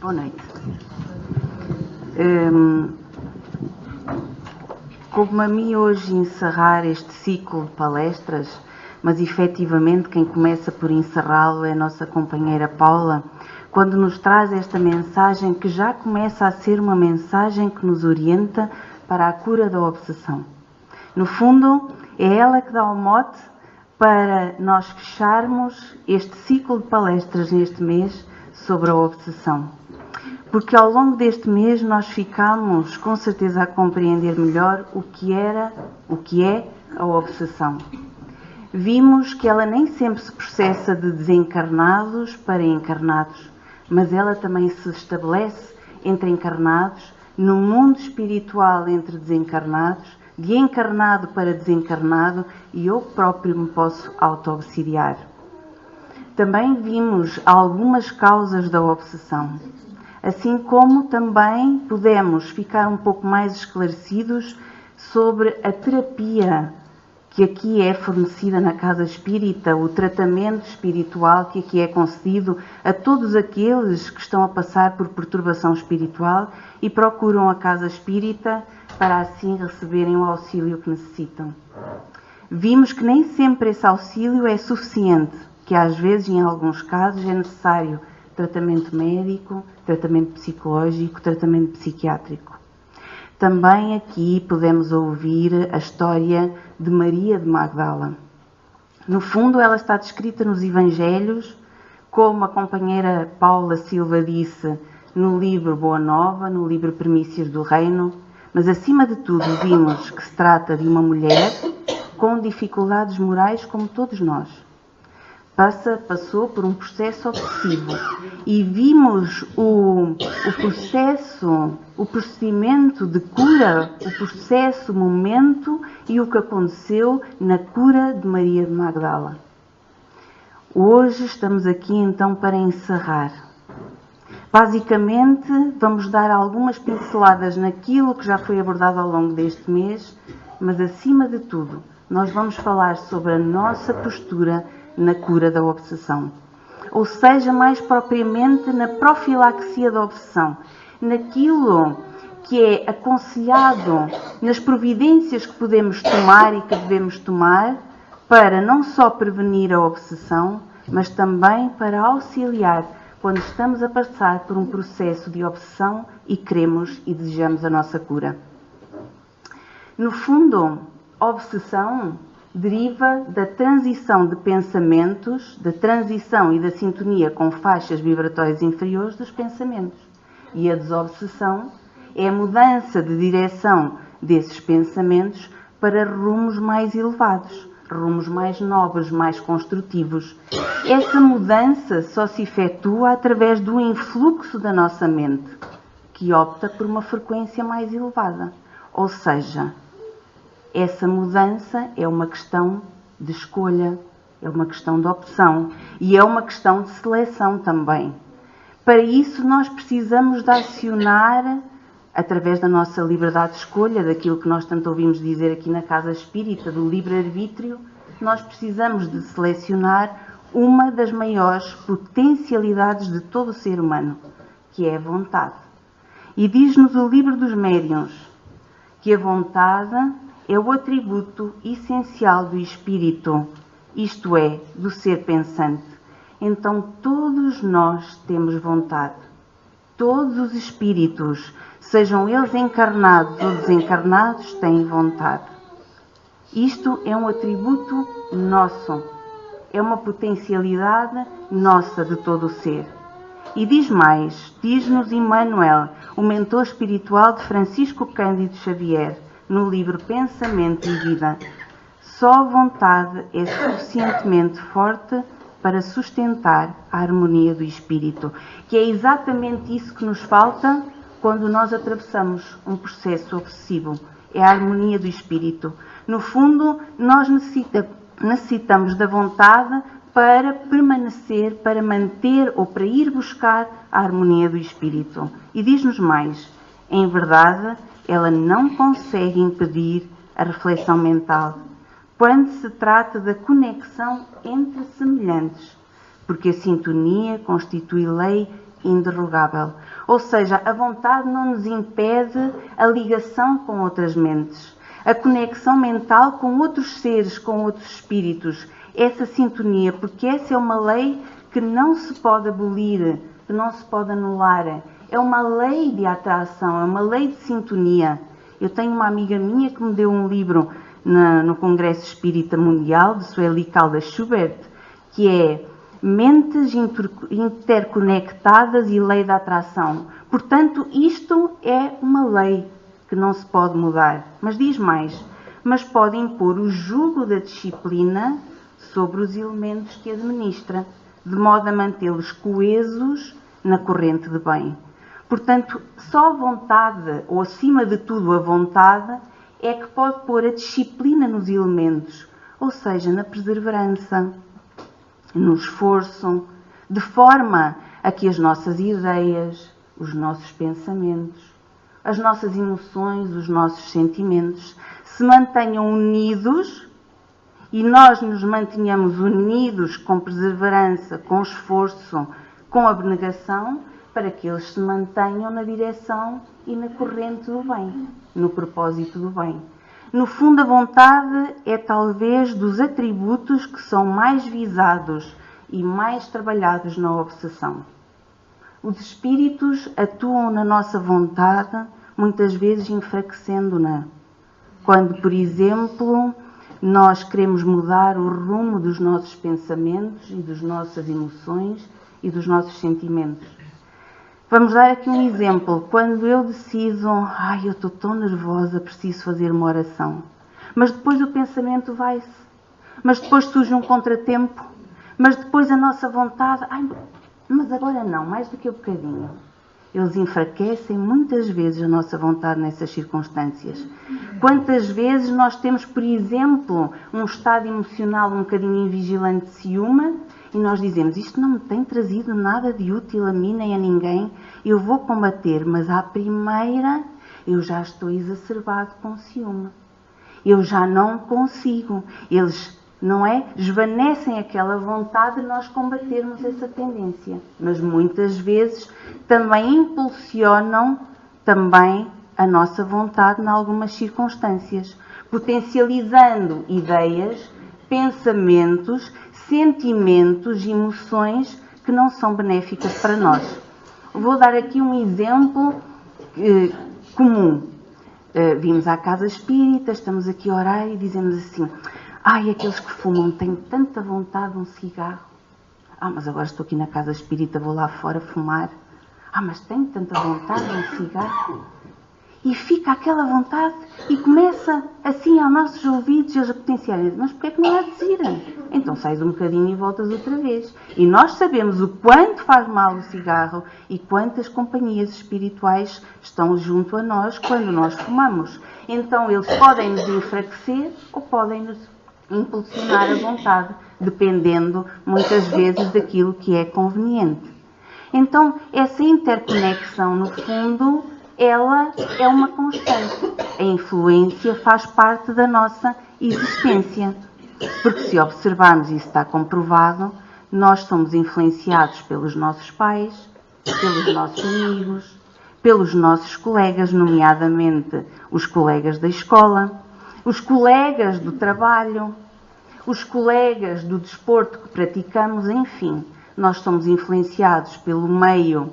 Boa noite. Coube-me a mim hoje encerrar este ciclo de palestras, mas efetivamente quem começa por encerrá-lo é a nossa companheira Paula, quando nos traz esta mensagem que já começa a ser uma mensagem que nos orienta para a cura da obsessão. No fundo, é ela que dá o mote para nós fecharmos este ciclo de palestras neste mês sobre a obsessão. Porque ao longo deste mês nós ficamos com certeza a compreender melhor o que é a obsessão. Vimos que ela nem sempre se processa de desencarnados para encarnados, mas ela também se estabelece entre encarnados, no mundo espiritual entre desencarnados, de encarnado para desencarnado, e eu próprio me posso auto-obsidiar. Também vimos algumas causas da obsessão, assim como também pudemos ficar um pouco mais esclarecidos sobre a terapia que aqui é fornecida na Casa Espírita, o tratamento espiritual que aqui é concedido a todos aqueles que estão a passar por perturbação espiritual e procuram a Casa Espírita para assim receberem o auxílio que necessitam. Vimos que nem sempre esse auxílio é suficiente, que às vezes, em alguns casos, é necessário tratamento médico, tratamento psicológico, tratamento psiquiátrico. Também aqui podemos ouvir a história de Maria de Magdala. No fundo, ela está descrita nos Evangelhos, como a companheira Paula Silva disse, no livro Boa Nova, no livro Primícias do Reino, mas acima de tudo vimos que se trata de uma mulher com dificuldades morais como todos nós. Passou por um processo obsessivo e vimos o procedimento de cura, o momento e o que aconteceu na cura de Maria de Magdala. Hoje estamos aqui então para encerrar. Basicamente, vamos dar algumas pinceladas naquilo que já foi abordado ao longo deste mês, mas acima de tudo, nós vamos falar sobre a nossa postura na cura da obsessão. Ou seja, mais propriamente na profilaxia da obsessão, naquilo que é aconselhado, nas providências que podemos tomar e que devemos tomar para não só prevenir a obsessão, mas também para auxiliar quando estamos a passar por um processo de obsessão e queremos e desejamos a nossa cura. No fundo, a obsessão deriva da transição de pensamentos, da transição e da sintonia com faixas vibratórias inferiores dos pensamentos. E a desobsessão é a mudança de direção desses pensamentos para rumos mais elevados, rumos mais nobres, mais construtivos. Essa mudança só se efetua através do influxo da nossa mente, que opta por uma frequência mais elevada. Ou seja, essa mudança é uma questão de escolha, é uma questão de opção e é uma questão de seleção também. Para isso nós precisamos de acionar, através da nossa liberdade de escolha, daquilo que nós tanto ouvimos dizer aqui na Casa Espírita, do livre-arbítrio, nós precisamos de selecionar uma das maiores potencialidades de todo o ser humano, que é a vontade. E diz-nos o Livro dos Médiuns que a vontade é o atributo essencial do espírito, isto é, do ser pensante. Então todos nós temos vontade. Todos os espíritos, sejam eles encarnados ou desencarnados, têm vontade. Isto é um atributo nosso, é uma potencialidade nossa de todo o ser. E diz mais, diz-nos Emmanuel, o mentor espiritual de Francisco Cândido Xavier, no livro Pensamento e Vida: só a vontade é suficientemente forte para sustentar a harmonia do espírito, que é exatamente isso que nos falta quando nós atravessamos um processo obsessivo, é a harmonia do espírito. No fundo, nós necessitamos da vontade para permanecer, para manter ou para ir buscar a harmonia do espírito. E diz-nos mais, em verdade, ela não consegue impedir a reflexão mental, quando se trata da conexão entre semelhantes, porque a sintonia constitui lei inderrogável. Ou seja, a vontade não nos impede a ligação com outras mentes, a conexão mental com outros seres, com outros espíritos, essa sintonia, porque essa é uma lei que não se pode abolir, que não se pode anular. É uma lei de atração, é uma lei de sintonia. Eu tenho uma amiga minha que me deu um livro no Congresso Espírita Mundial, de Sueli Caldas Schubert, que é Mentes Interconectadas e Lei da Atração. Portanto, isto é uma lei que não se pode mudar. Mas diz mais, mas pode impor o jugo da disciplina sobre os elementos que administra, de modo a mantê-los coesos na corrente de bem. Portanto, só a vontade, ou acima de tudo a vontade, é que pode pôr a disciplina nos elementos, ou seja, na perseverança, no esforço, de forma a que as nossas ideias, os nossos pensamentos, as nossas emoções, os nossos sentimentos se mantenham unidos e nós nos mantenhamos unidos com perseverança, com esforço, com abnegação, para que eles se mantenham na direção e na corrente do bem, no propósito do bem. No fundo, a vontade é talvez dos atributos que são mais visados e mais trabalhados na obsessão. Os espíritos atuam na nossa vontade, muitas vezes enfraquecendo-na. Quando, por exemplo, nós queremos mudar o rumo dos nossos pensamentos e das nossas emoções e dos nossos sentimentos. Vamos dar aqui um exemplo. Quando eu decido, eu estou tão nervosa, preciso fazer uma oração. Mas depois o pensamento vai-se. Mas depois surge um contratempo. Mas depois a nossa vontade, mas agora não, mais do que um bocadinho. Eles enfraquecem muitas vezes a nossa vontade nessas circunstâncias. Quantas vezes nós temos, por exemplo, um estado emocional um bocadinho invigilante de ciúme e nós dizemos, isto não me tem trazido nada de útil a mim nem a ninguém, eu vou combater, mas à primeira eu já estou exacerbado com ciúme. Eu já não consigo. Eles, esvanecem aquela vontade de nós combatermos essa tendência. Mas muitas vezes também impulsionam também a nossa vontade em algumas circunstâncias, potencializando ideias, pensamentos, sentimentos, emoções que não são benéficas para nós. Vou dar aqui um exemplo comum. Vimos à casa espírita, estamos aqui a orar e dizemos assim, aqueles que fumam têm tanta vontade de um cigarro. Mas agora estou aqui na casa espírita, vou lá fora fumar. Mas tenho tanta vontade de um cigarro. E fica aquela vontade e começa assim aos nossos ouvidos eles a potenciarem. Mas porquê é que não há de ir? Então sais um bocadinho e voltas outra vez. E nós sabemos o quanto faz mal o cigarro e quantas companhias espirituais estão junto a nós quando nós fumamos. Então eles podem nos enfraquecer ou podem nos impulsionar a vontade, dependendo muitas vezes daquilo que é conveniente. Então essa interconexão, no fundo, ela é uma constante. A influência faz parte da nossa existência. Porque se observarmos, e isso está comprovado, nós somos influenciados pelos nossos pais, pelos nossos amigos, pelos nossos colegas, nomeadamente os colegas da escola, os colegas do trabalho, os colegas do desporto que praticamos, enfim. Nós somos influenciados pelo meio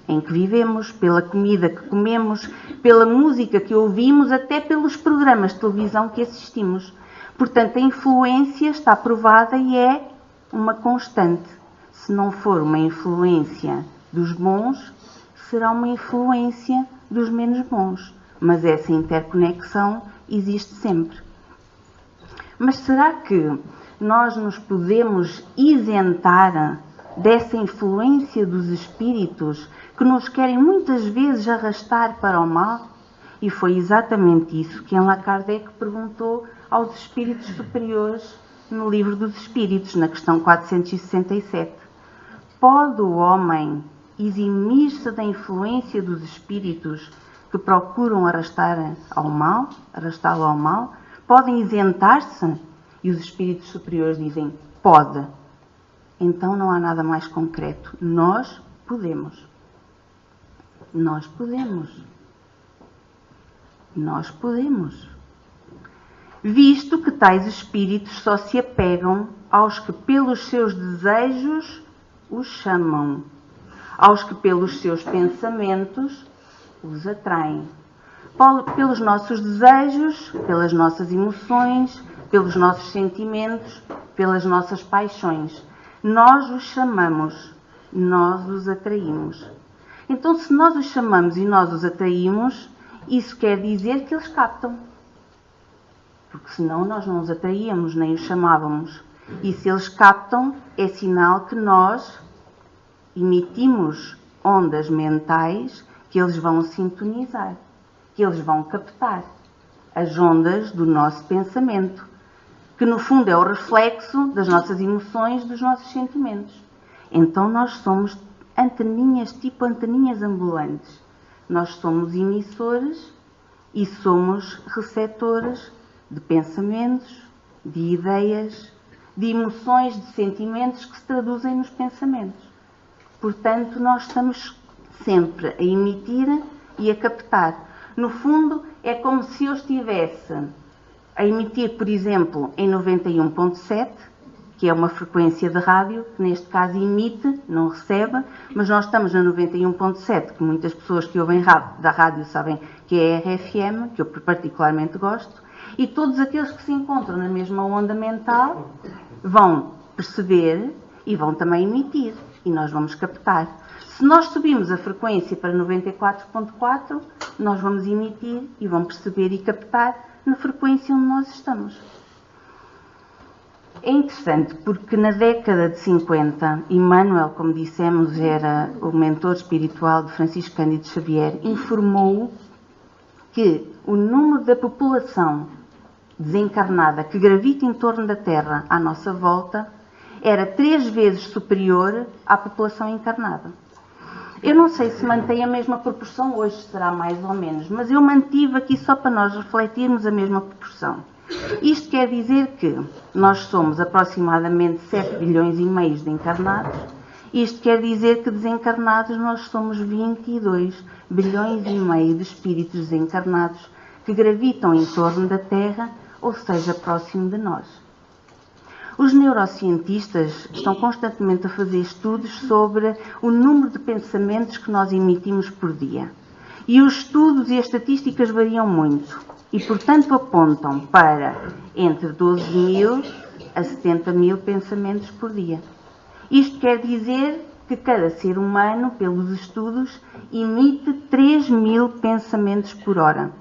em que vivemos, pela comida que comemos, pela música que ouvimos, até pelos programas de televisão que assistimos. Portanto, a influência está provada e é uma constante. Se não for uma influência dos bons, será uma influência dos menos bons. Mas essa interconexão existe sempre. Mas será que nós nos podemos isentar dessa influência dos espíritos que nos querem muitas vezes arrastar para o mal? E foi exatamente isso que Allan Kardec perguntou aos espíritos superiores no Livro dos Espíritos, na questão 467. Pode o homem eximir-se da influência dos espíritos que procuram arrastá-lo ao mal? Podem isentar-se? E os espíritos superiores dizem, pode. Então não há nada mais concreto. Nós podemos. Nós podemos. Nós podemos. Visto que tais espíritos só se apegam aos que pelos seus desejos os chamam, aos que pelos seus pensamentos os atraem. Pelos nossos desejos, pelas nossas emoções, pelos nossos sentimentos, pelas nossas paixões. Nós os chamamos, nós os atraímos. Então, se nós os chamamos e nós os atraímos, isso quer dizer que eles captam. Porque senão nós não os atraíamos, nem os chamávamos. E se eles captam, é sinal que nós emitimos ondas mentais que eles vão sintonizar, que eles vão captar. As ondas do nosso pensamento, que no fundo é o reflexo das nossas emoções, dos nossos sentimentos. Então nós somos anteninhas, tipo anteninhas ambulantes. Nós somos emissores e somos receptores de pensamentos, de ideias, de emoções, de sentimentos que se traduzem nos pensamentos. Portanto, nós estamos sempre a emitir e a captar. No fundo, é como se eu estivesse a emitir, por exemplo, em 91.7, que é uma frequência de rádio, que neste caso emite, não recebe, mas nós estamos na 91.7, que muitas pessoas que ouvem da rádio sabem que é a RFM, que eu particularmente gosto, e todos aqueles que se encontram na mesma onda mental vão perceber e vão também emitir, e nós vamos captar. Se nós subimos a frequência para 94.4, nós vamos emitir e vão perceber e captar na frequência onde nós estamos. É interessante porque na década de 50, Emmanuel, como dissemos, era o mentor espiritual de Francisco Cândido Xavier, informou que o número da população desencarnada que gravita em torno da Terra à nossa volta era 3 vezes superior à população encarnada. Eu não sei se mantém a mesma proporção hoje, será mais ou menos, mas eu mantive aqui só para nós refletirmos a mesma proporção. Isto quer dizer que nós somos aproximadamente 7 bilhões e meio de encarnados. Isto quer dizer que desencarnados nós somos 22 bilhões e meio de espíritos desencarnados que gravitam em torno da Terra, ou seja, próximo de nós. Os neurocientistas estão constantemente a fazer estudos sobre o número de pensamentos que nós emitimos por dia. E os estudos e as estatísticas variam muito. E, portanto, apontam para entre 12.000 a 70.000 pensamentos por dia. Isto quer dizer que cada ser humano, pelos estudos, emite 3.000 pensamentos por hora.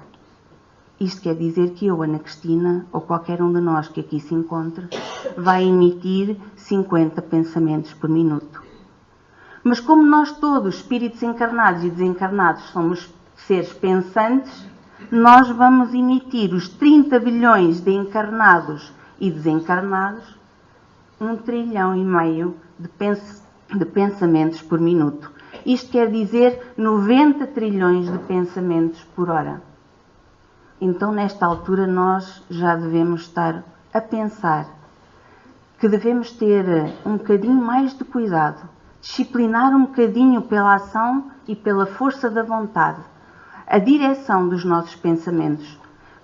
Isto quer dizer que eu, Ana Cristina, ou qualquer um de nós que aqui se encontre, vai emitir 50 pensamentos por minuto. Mas como nós todos, espíritos encarnados e desencarnados, somos seres pensantes, nós vamos emitir os 30 bilhões de encarnados e desencarnados 1,5 trilhão de pensamentos por minuto. Isto quer dizer 90 trilhões de pensamentos por hora. Então, nesta altura, nós já devemos estar a pensar que devemos ter um bocadinho mais de cuidado, disciplinar um bocadinho pela ação e pela força da vontade a direção dos nossos pensamentos,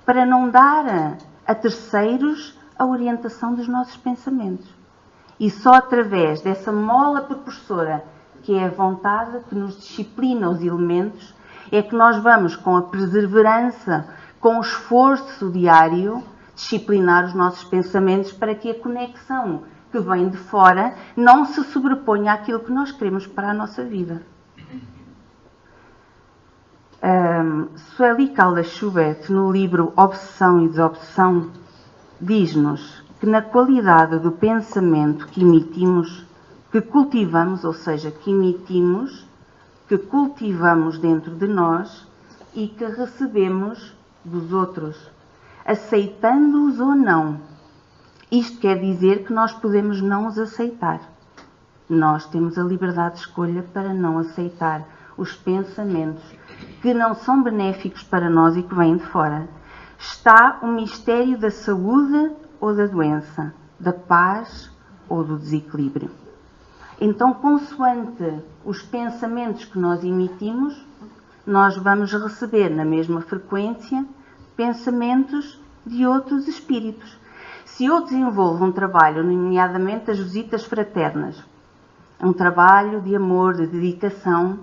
para não dar a terceiros a orientação dos nossos pensamentos. E só através dessa mola propulsora, que é a vontade, que nos disciplina os elementos, é que nós vamos, com a perseverança, com o esforço diário, disciplinar os nossos pensamentos para que a conexão que vem de fora não se sobreponha àquilo que nós queremos para a nossa vida. Sueli Caldas Schubert, no livro Obsessão e Desobsessão, diz-nos que na qualidade do pensamento que emitimos, que cultivamos, ou seja, que emitimos, que cultivamos dentro de nós e que recebemos dos outros, aceitando-os ou não. Isto quer dizer que nós podemos não os aceitar. Nós temos a liberdade de escolha para não aceitar os pensamentos que não são benéficos para nós e que vêm de fora. Está o mistério da saúde ou da doença, da paz ou do desequilíbrio. Então, consoante os pensamentos que nós emitimos, nós vamos receber na mesma frequência pensamentos de outros espíritos. Se eu desenvolvo um trabalho, nomeadamente as visitas fraternas, um trabalho de amor, de dedicação,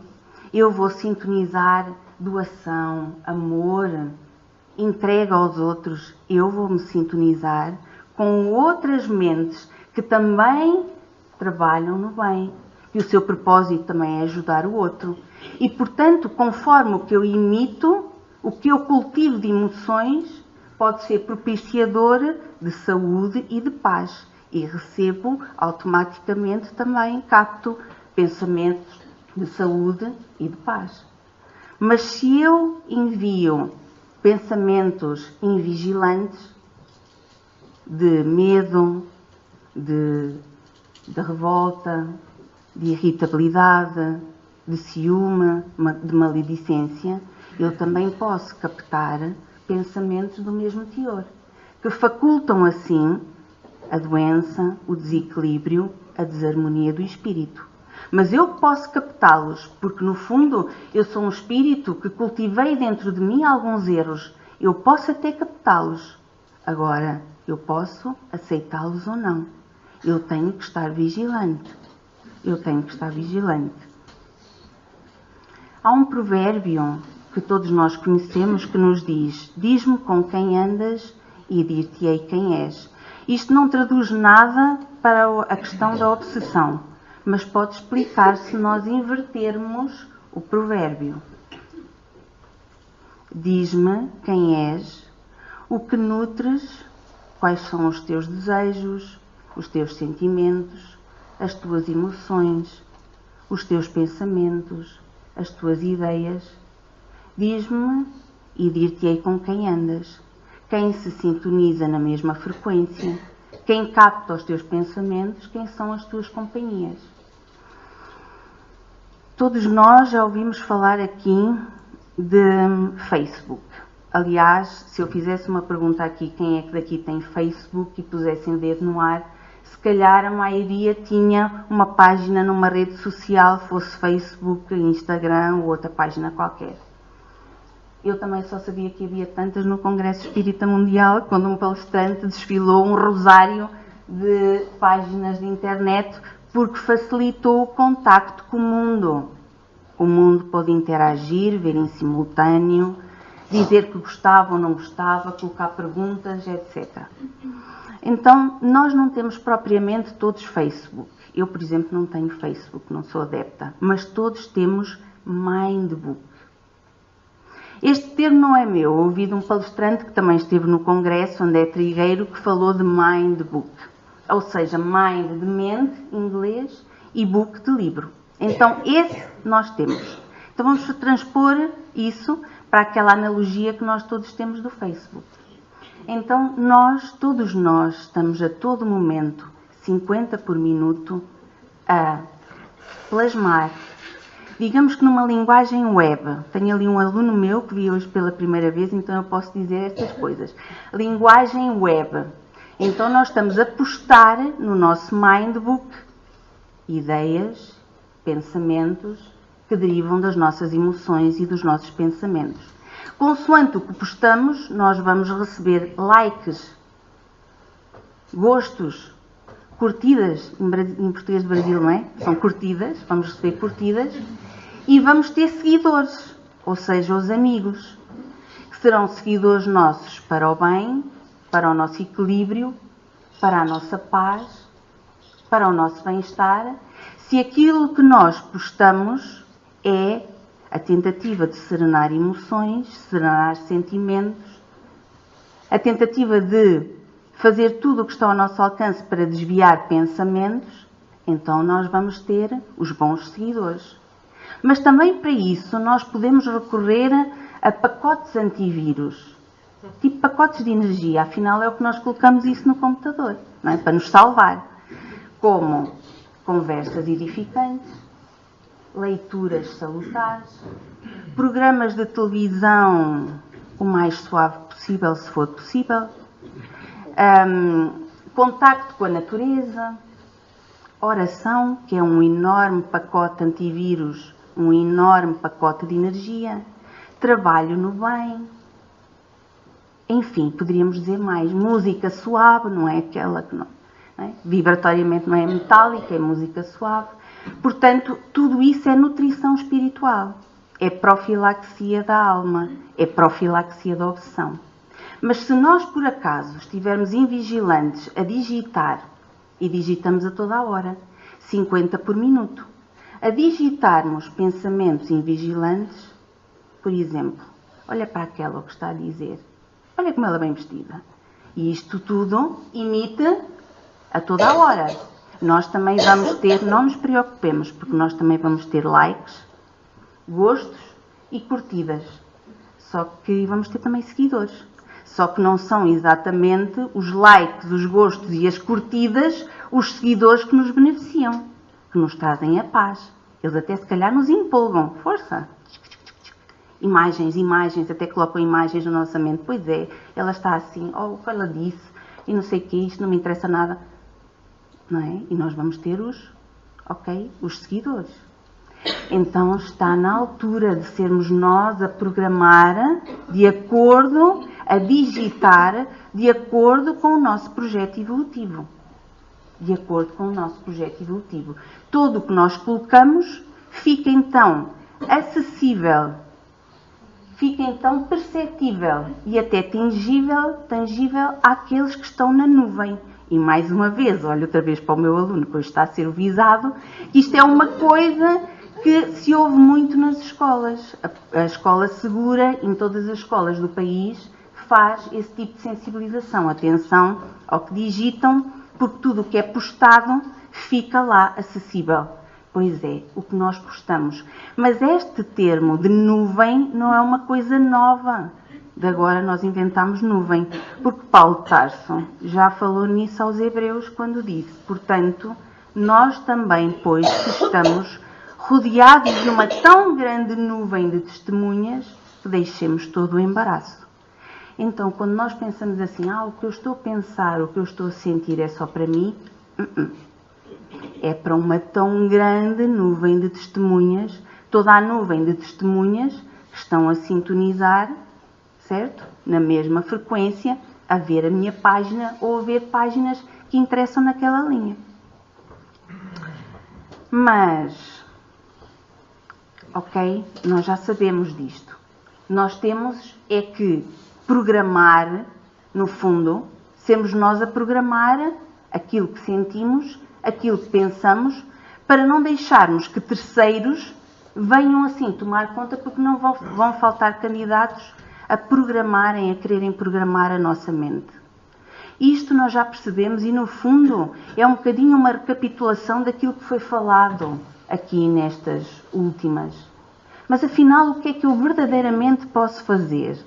eu vou sintonizar doação, amor, entrega aos outros. Eu vou me sintonizar com outras mentes que também trabalham no bem. E o seu propósito também é ajudar o outro. E, portanto, conforme o que eu imito, o que eu cultivo de emoções, pode ser propiciador de saúde e de paz. E recebo automaticamente também, capto pensamentos de saúde e de paz. Mas se eu envio pensamentos invigilantes, de medo, de revolta, de irritabilidade, de ciúme, de maledicência, eu também posso captar pensamentos do mesmo teor, que facultam assim a doença, o desequilíbrio, a desarmonia do espírito. Mas eu posso captá-los, porque no fundo eu sou um espírito que cultivei dentro de mim alguns erros. Eu posso até captá-los. Agora, eu posso aceitá-los ou não. Eu tenho que estar vigilante. Eu tenho que estar vigilante. Há um provérbio que todos nós conhecemos que nos diz: diz-me com quem andas e dir-te-ei quem és. Isto não traduz nada para a questão da obsessão, mas pode explicar se nós invertermos o provérbio. Diz-me quem és, o que nutres, quais são os teus desejos, os teus sentimentos, as tuas emoções, os teus pensamentos, as tuas ideias. Diz-me e dir-te-ei com quem andas. Quem se sintoniza na mesma frequência, quem capta os teus pensamentos, quem são as tuas companhias. Todos nós já ouvimos falar aqui de Facebook. Aliás, se eu fizesse uma pergunta aqui, quem é que daqui tem Facebook, e pusessem o dedo no ar, se calhar a maioria tinha uma página numa rede social, fosse Facebook, Instagram ou outra página qualquer. Eu também só sabia que havia tantas no Congresso Espírita Mundial, quando um palestrante desfilou um rosário de páginas de internet, porque facilitou o contacto com o mundo. O mundo pode interagir, ver em simultâneo, dizer que gostava ou não gostava, colocar perguntas, etc. Então, nós não temos propriamente todos Facebook. Eu, por exemplo, não tenho Facebook, não sou adepta, mas todos temos Mindbook. Este termo não é meu. Ouvi de um palestrante que também esteve no Congresso, André Trigueiro, que falou de Mindbook. Ou seja, mind de mente, em inglês, e book de livro. Então, esse nós temos. Então, vamos transpor isso para aquela analogia que nós todos temos do Facebook. Então, todos nós, estamos a todo momento, 50 por minuto, a plasmar. Digamos que numa linguagem web. Tenho ali um aluno meu que vi hoje pela primeira vez, então eu posso dizer estas coisas. Linguagem web. Então nós estamos a postar no nosso Mindbook ideias, pensamentos que derivam das nossas emoções e dos nossos pensamentos. Consoante o que postamos, nós vamos receber likes, gostos, curtidas, em português do Brasil, não é? São curtidas, vamos receber curtidas, e vamos ter seguidores, ou seja, os amigos, que serão seguidores nossos para o bem, para o nosso equilíbrio, para a nossa paz, para o nosso bem-estar, se aquilo que nós postamos é a tentativa de serenar emoções, serenar sentimentos, a tentativa de fazer tudo o que está ao nosso alcance para desviar pensamentos, então nós vamos ter os bons seguidores. Mas também para isso nós podemos recorrer a pacotes antivírus, tipo pacotes de energia, afinal é o que nós colocamos isso no computador, não é? Para nos salvar, como conversas edificantes, leituras salutares, programas de televisão o mais suave possível, se for possível, contacto com a natureza, oração, que é um enorme pacote antivírus, um enorme pacote de energia, trabalho no bem. Enfim, poderíamos dizer mais. Música suave, não é aquela que não é? Vibratoriamente não é metálica, é música suave. Portanto, tudo isso é nutrição espiritual. É profilaxia da alma, é profilaxia da obsessão. Mas se nós, por acaso, estivermos invigilantes a digitar, e digitamos a toda a hora, 50 por minuto, a digitarmos pensamentos invigilantes, por exemplo, olha para aquela que está a dizer, olha como ela é bem vestida. E isto tudo imite a toda a hora. Nós também vamos ter, não nos preocupemos, porque nós também vamos ter likes, gostos e curtidas. Só que vamos ter também seguidores. Só que não são exatamente os likes, os gostos e as curtidas os seguidores que nos beneficiam, que nos trazem a paz. Eles até se calhar nos empolgam. Força! Imagens, até colocam imagens na nossa mente. Pois é, ela está assim, o que ela disse, e não sei o que, isto não me interessa nada. Não é? E nós vamos ter os seguidores. Então está na altura de sermos nós a programar de acordo, a digitar de acordo com o nosso projeto evolutivo. De acordo com o nosso projeto evolutivo. Tudo o que nós colocamos fica então acessível, fica então perceptível e até tangível àqueles que estão na nuvem. E mais uma vez, olho outra vez para o meu aluno, que hoje está a ser visado, isto é uma coisa que se ouve muito nas escolas. A escola segura, em todas as escolas do país, faz esse tipo de sensibilização. Atenção ao que digitam, porque tudo o que é postado fica lá acessível. Pois é, o que nós postamos. Mas este termo de nuvem não é uma coisa nova. De agora nós inventamos nuvem. Porque Paulo de Tarso já falou nisso aos Hebreus quando disse. Portanto, nós também, pois, que estamos rodeados de uma tão grande nuvem de testemunhas, que deixemos todo o embaraço. Então, quando nós pensamos assim, o que eu estou a pensar, o que eu estou a sentir é só para mim, é para uma tão grande nuvem de testemunhas, toda a nuvem de testemunhas que estão a sintonizar, certo? Na mesma frequência, a ver a minha página ou a ver páginas que interessam naquela linha. Mas, nós já sabemos disto. Nós temos é que programar, no fundo, sermos nós a programar aquilo que sentimos, aquilo que pensamos, para não deixarmos que terceiros venham assim tomar conta, porque não vão faltar candidatos a programarem, a quererem programar a nossa mente. Isto nós já percebemos e, no fundo, é um bocadinho uma recapitulação daquilo que foi falado aqui nestas últimas. Mas, afinal, o que é que eu verdadeiramente posso fazer?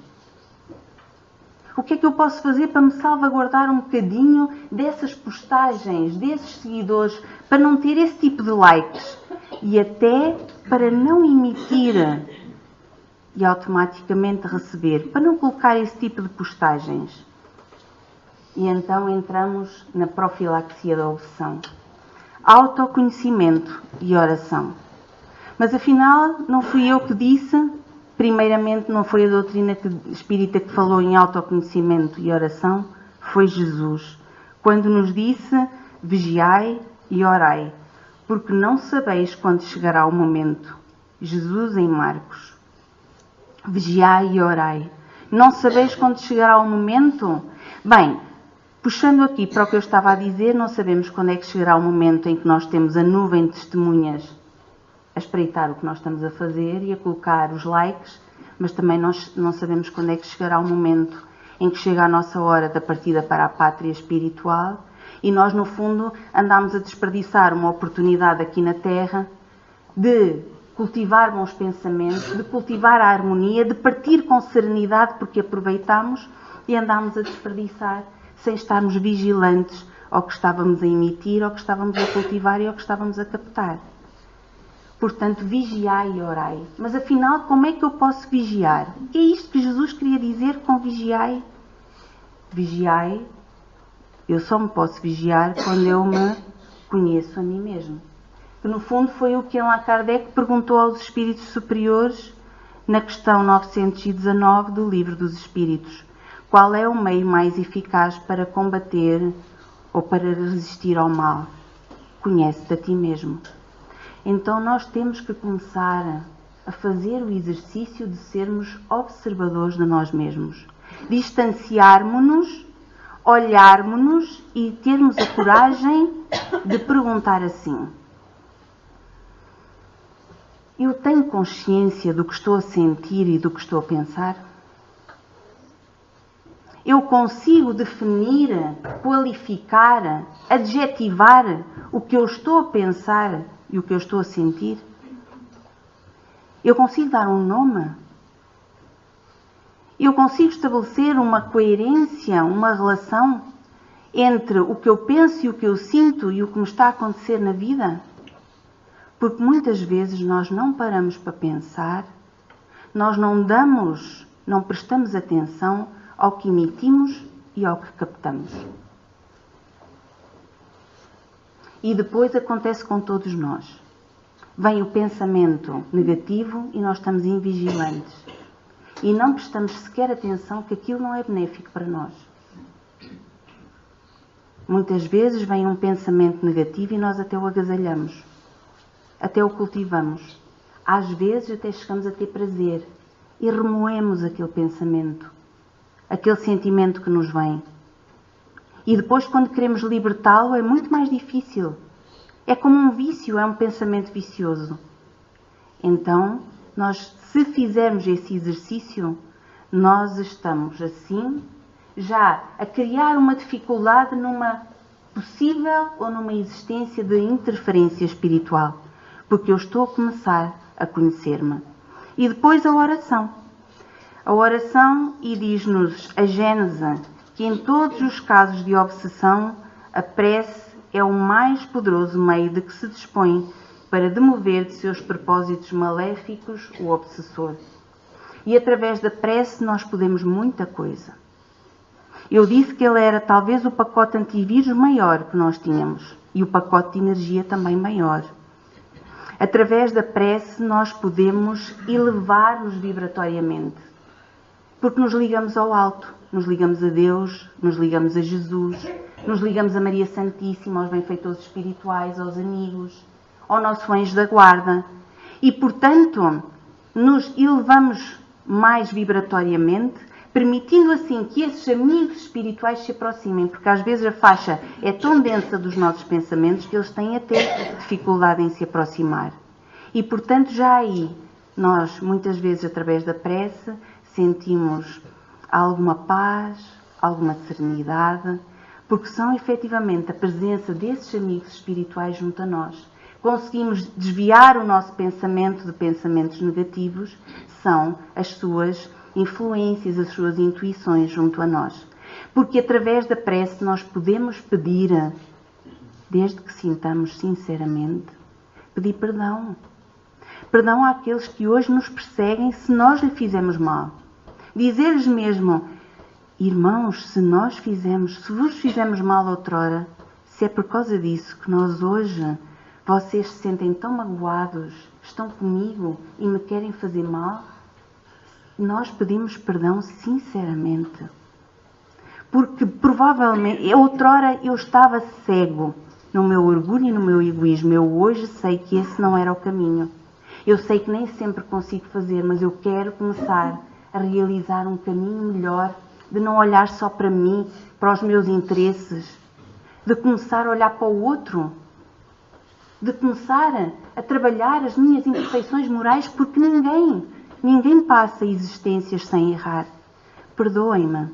O que é que eu posso fazer para me salvaguardar um bocadinho dessas postagens, desses seguidores, para não ter esse tipo de likes? E até para não emitir e automaticamente receber, para não colocar esse tipo de postagens. E então entramos na profilaxia da obsessão. Autoconhecimento e oração. Mas afinal, não fui eu que disse, primeiramente não foi a doutrina espírita que falou em autoconhecimento e oração, foi Jesus, quando nos disse, vigiai e orai, porque não sabeis quando chegará o momento. Jesus em Marcos. Vigiai e orai. Não sabeis quando chegará o momento? Bem, puxando aqui para o que eu estava a dizer, não sabemos quando é que chegará o momento em que nós temos a nuvem de testemunhas a espreitar o que nós estamos a fazer e a colocar os likes, mas também nós não sabemos quando é que chegará o momento em que chega a nossa hora da partida para a pátria espiritual e nós, no fundo, andamos a desperdiçar uma oportunidade aqui na Terra de cultivar bons pensamentos, de cultivar a harmonia, de partir com serenidade porque aproveitamos e andamos a desperdiçar sem estarmos vigilantes ao que estávamos a emitir, ao que estávamos a cultivar e ao que estávamos a captar. Portanto, vigiai e orai. Mas afinal, como é que eu posso vigiar? É isto que Jesus queria dizer com vigiai. Vigiai, eu só me posso vigiar quando eu me conheço a mim mesmo. Que no fundo foi o que Allan Kardec perguntou aos espíritos superiores na questão 919 do Livro dos Espíritos. Qual é o meio mais eficaz para combater ou para resistir ao mal? Conhece-te a ti mesmo. Então nós temos que começar a fazer o exercício de sermos observadores de nós mesmos. Distanciarmos-nos, olharmos-nos e termos a coragem de perguntar assim: eu tenho consciência do que estou a sentir e do que estou a pensar? Eu consigo definir, qualificar, adjetivar o que eu estou a pensar e o que eu estou a sentir? Eu consigo dar um nome? Eu consigo estabelecer uma coerência, uma relação entre o que eu penso e o que eu sinto e o que me está a acontecer na vida? Porque muitas vezes nós não paramos para pensar, nós não prestamos atenção ao que emitimos e ao que captamos. E depois acontece com todos nós. Vem o pensamento negativo e nós estamos invigilantes. E não prestamos sequer atenção que aquilo não é benéfico para nós. Muitas vezes vem um pensamento negativo e nós até o agasalhamos. Até o cultivamos. Às vezes até chegamos a ter prazer e remoemos aquele pensamento, aquele sentimento que nos vem. E depois, quando queremos libertá-lo, é muito mais difícil. É como um vício, é um pensamento vicioso. Então, nós, se fizermos esse exercício, nós estamos assim, já a criar uma dificuldade numa possível ou numa existência de interferência espiritual. Porque eu estou a começar a conhecer-me. E depois a oração. A oração, e diz-nos a Gênese, que em todos os casos de obsessão, a prece é o mais poderoso meio de que se dispõe para demover de seus propósitos maléficos o obsessor. E através da prece nós podemos muita coisa. Eu disse que ele era talvez o pacote antivírus maior que nós tínhamos, e o pacote de energia também maior. Através da prece nós podemos elevar-nos vibratoriamente, porque nos ligamos ao alto, nos ligamos a Deus, nos ligamos a Jesus, nos ligamos a Maria Santíssima, aos benfeitores espirituais, aos amigos, ao nosso anjo da guarda. E, portanto, nos elevamos mais vibratoriamente, permitindo assim que esses amigos espirituais se aproximem, porque às vezes a faixa é tão densa dos nossos pensamentos que eles têm até dificuldade em se aproximar. E, portanto, já aí, nós, muitas vezes, através da prece, sentimos alguma paz, alguma serenidade, porque são efetivamente a presença desses amigos espirituais junto a nós. Conseguimos desviar o nosso pensamento de pensamentos negativos, são as suas influências, as suas intuições junto a nós. Porque através da prece nós podemos pedir, desde que sintamos sinceramente, pedir perdão. Perdão àqueles que hoje nos perseguem se nós lhe fizemos mal. Dizer-lhes mesmo: irmãos, se vos fizemos mal outrora, se é por causa disso que nós hoje, vocês se sentem tão magoados, estão comigo e me querem fazer mal, nós pedimos perdão sinceramente. Porque provavelmente, outrora eu estava cego no meu orgulho e no meu egoísmo. Eu hoje sei que esse não era o caminho. Eu sei que nem sempre consigo fazer, mas eu quero começar a realizar um caminho melhor, de não olhar só para mim, para os meus interesses, de começar a olhar para o outro, de começar a trabalhar as minhas imperfeições morais, porque ninguém passa existências sem errar. Perdoem-me.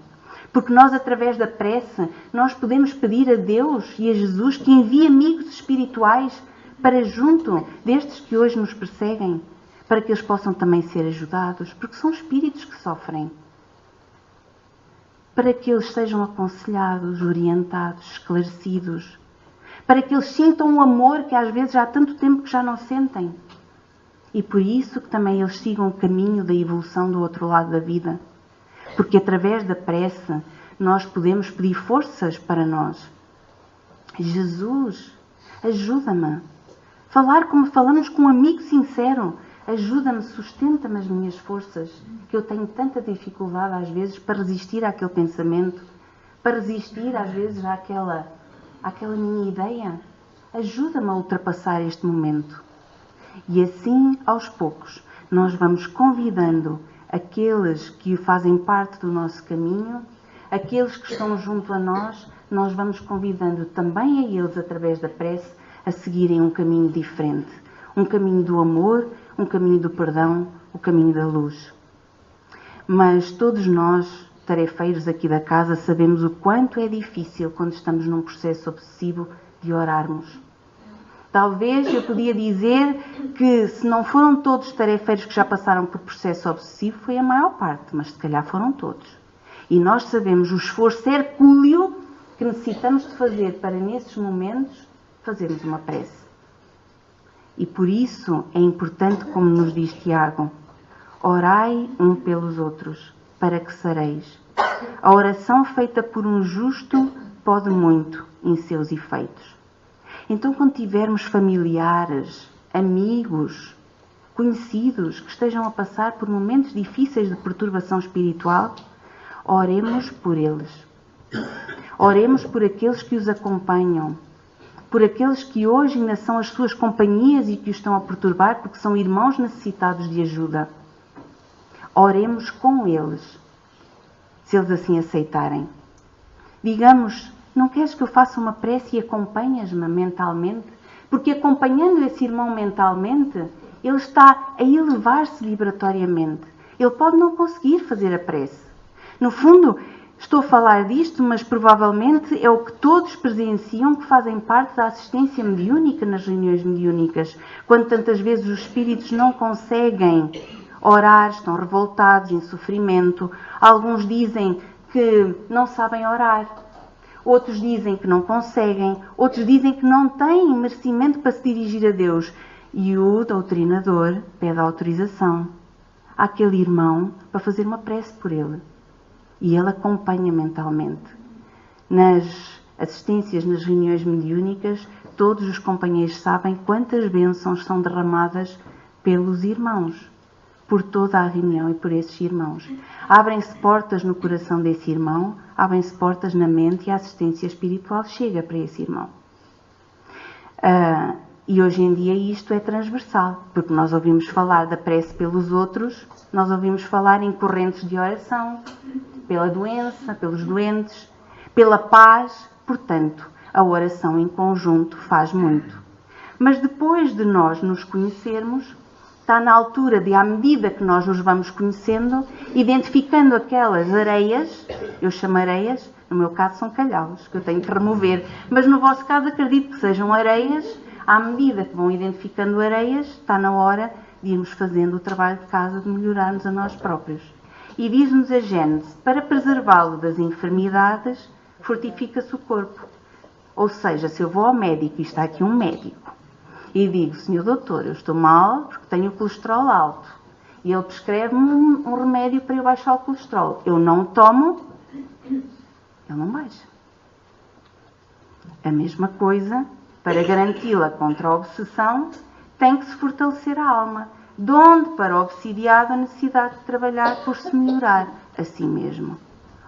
Porque nós, através da prece, nós podemos pedir a Deus e a Jesus que envie amigos espirituais para junto destes que hoje nos perseguem, para que eles possam também ser ajudados, porque são espíritos que sofrem. Para que eles sejam aconselhados, orientados, esclarecidos, para que eles sintam o amor que às vezes há tanto tempo que já não sentem. E por isso que também eles sigam o caminho da evolução do outro lado da vida. Porque através da prece nós podemos pedir forças para nós. Jesus, ajuda-me. Falar como falamos com um amigo sincero. Ajuda-me, sustenta-me as minhas forças, que eu tenho tanta dificuldade às vezes para resistir àquele pensamento, para resistir às vezes àquela minha ideia. Ajuda-me a ultrapassar este momento. E assim, aos poucos, nós vamos convidando aqueles que fazem parte do nosso caminho, aqueles que estão junto a nós vamos convidando também a eles, através da prece, a seguirem um caminho diferente. Um caminho do amor, um caminho do perdão, o caminho da luz. Mas todos nós, tarefeiros aqui da casa, sabemos o quanto é difícil quando estamos num processo obsessivo de orarmos. Talvez eu podia dizer que se não foram todos os tarefeiros que já passaram por processo obsessivo, foi a maior parte, mas se calhar foram todos. E nós sabemos o esforço hercúleo que necessitamos de fazer para, nesses momentos, fazermos uma prece. E por isso é importante, como nos diz Tiago, orai um pelos outros, para que sareis. A oração feita por um justo pode muito em seus efeitos. Então, quando tivermos familiares, amigos, conhecidos que estejam a passar por momentos difíceis de perturbação espiritual, oremos por eles. Oremos por aqueles que os acompanham, por aqueles que hoje ainda são as suas companhias e que os estão a perturbar porque são irmãos necessitados de ajuda. Oremos com eles, se eles assim aceitarem. Digamos, não queres que eu faça uma prece e acompanhas-me mentalmente? Porque acompanhando esse irmão mentalmente, ele está a elevar-se vibratoriamente. Ele pode não conseguir fazer a prece. No fundo, estou a falar disto, mas provavelmente é o que todos presenciam que fazem parte da assistência mediúnica nas reuniões mediúnicas. Quando tantas vezes os espíritos não conseguem orar, estão revoltados, em sofrimento. Alguns dizem que não sabem orar. Outros dizem que não conseguem. Outros dizem que não têm merecimento para se dirigir a Deus. E o doutrinador pede autorização àquele irmão para fazer uma prece por ele. E ele acompanha mentalmente. Nas assistências, nas reuniões mediúnicas, todos os companheiros sabem quantas bênçãos são derramadas pelos irmãos, por toda a reunião e por esses irmãos. Abrem-se portas no coração desse irmão, abrem-se portas na mente e a assistência espiritual chega para esse irmão. E hoje em dia isto é transversal, porque nós ouvimos falar da prece pelos outros, nós ouvimos falar em correntes de oração, pela doença, pelos doentes, pela paz. Portanto, a oração em conjunto faz muito. Mas depois de nós nos conhecermos, está na altura de, à medida que nós nos vamos conhecendo, identificando aquelas areias, eu chamo areias, no meu caso são calhaus, que eu tenho que remover, mas no vosso caso acredito que sejam areias. À medida que vão identificando areias, está na hora de irmos fazendo o trabalho de casa, de melhorarmos a nós próprios. E diz-nos a Gênese, para preservá-lo das enfermidades, fortifica-se o corpo. Ou seja, se eu vou ao médico, e está aqui um médico, e digo, senhor doutor, eu estou mal porque tenho o colesterol alto, e ele prescreve-me um remédio para eu baixar o colesterol. Eu não tomo, ele não baixa. A mesma coisa, para garanti-la contra a obsessão, tem que se fortalecer a alma. De onde, para o obsidiado, a necessidade de trabalhar por se melhorar a si mesmo.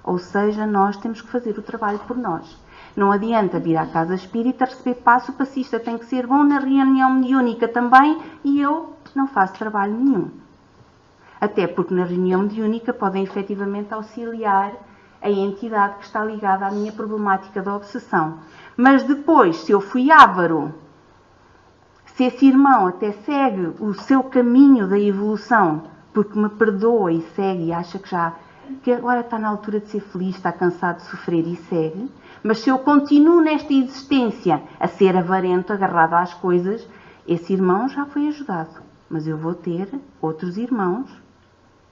Ou seja, nós temos que fazer o trabalho por nós. Não adianta vir à casa espírita receber passo, o passista tem que ser bom na reunião mediúnica também, e eu não faço trabalho nenhum. Até porque na reunião mediúnica podem efetivamente auxiliar a entidade que está ligada à minha problemática da obsessão. Mas depois, se eu fui avaro, se esse irmão até segue o seu caminho da evolução, porque me perdoa e segue e acha que agora está na altura de ser feliz, está cansado de sofrer e segue, mas se eu continuo nesta existência a ser avarento, agarrado às coisas, esse irmão já foi ajudado. Mas eu vou ter outros irmãos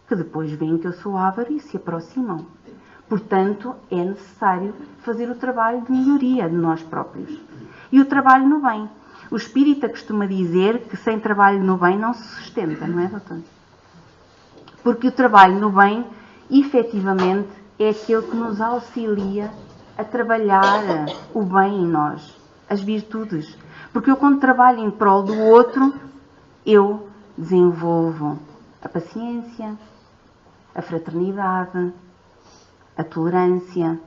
que depois veem que eu sou avaro e se aproximam. Portanto, é necessário fazer o trabalho de melhoria de nós próprios. E o trabalho no bem. O espírita costuma dizer que sem trabalho no bem não se sustenta, não é, doutor? Porque o trabalho no bem, efetivamente, é aquele que nos auxilia a trabalhar o bem em nós, as virtudes. Porque eu, quando trabalho em prol do outro, eu desenvolvo a paciência, a fraternidade, a tolerância,